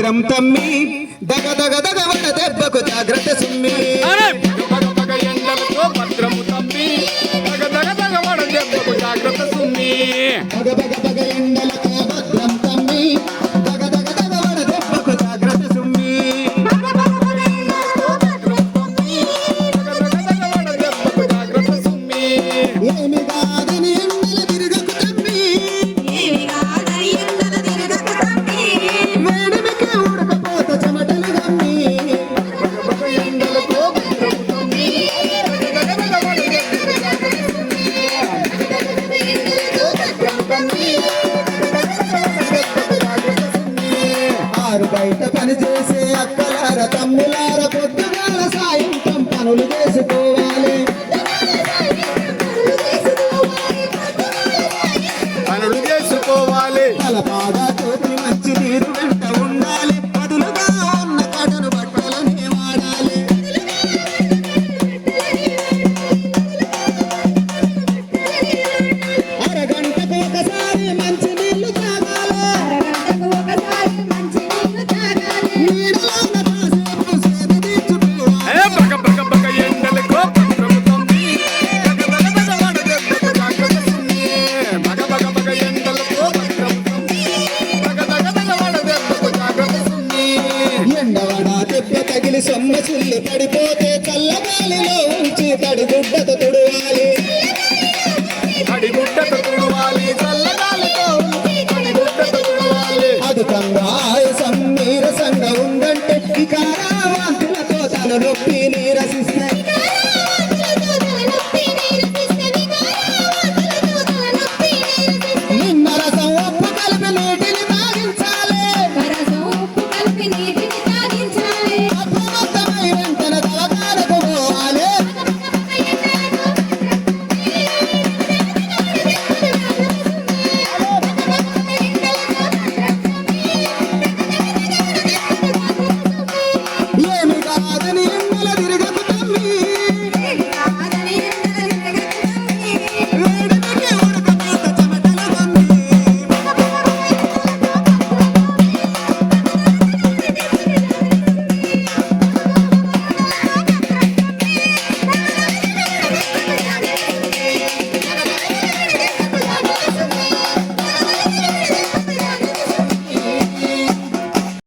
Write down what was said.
భద్రం తమ్మి దగ దగ దగ వడ దెబ్బకు జాగ్రత్త సుమ్మి ఎండలతో భద్రము తమ్మి దగ దగ దగ వడ దెబ్బకు జాగ్రత్త సుమ్మి బగ బగ బగ ఎండలతో భద్రం తమ్మి దగ దగ దగ వడ దెబ్బకు జాగ్రత్త సుమ్మి ఏమి కాదని ఎండల తిరగకు తమ్మి వేడిమికి ఉడకపోత చెమటలు గమ్మి ఆరు బయట పని చేసే అక్కలార తమ్ములార పొద్దుగాల సాయంత్రం పనులు చేసుకోవాలి పనులు చేసుకోవాలి తలపాగా తోటి మంచి నీరు వెంట ఉండాలి పదులుగా ఉన్న కటను బట్టలనే వాడాలి అరగంటకు ఒకసారి మంచి నీళ్లు తాగాలి నీడలోన కాసేపు సేద తీర్చుకోవాలి బగ బగ బగ ఎండలకు భద్రము తమ్మి దగ దగ దగ వడ దెబ్బకు జాగ్రత్త సుమ్మి బగ బగ బగ ఎండలకు భద్రము తమ్మి దగ దగ దగ వడ దెబ్బకు జాగ్రత్త సుమ్మి ఎండవడ దెబ్బ తగిలి సొమ్మ చిల్లు పడిపోతే చల్లగాలిలో ఉంచి తడిగుడ్డతో తుడవాలి అడిగుడ్డతో తుడవాలి చల్లగాలితో అడిగుడ్డతో తుడవాలి అధికంగా ఆయాసం నీరసంగా ఉందంటే వికార వాంతులతో తల నొప్పి నీరసిస్తే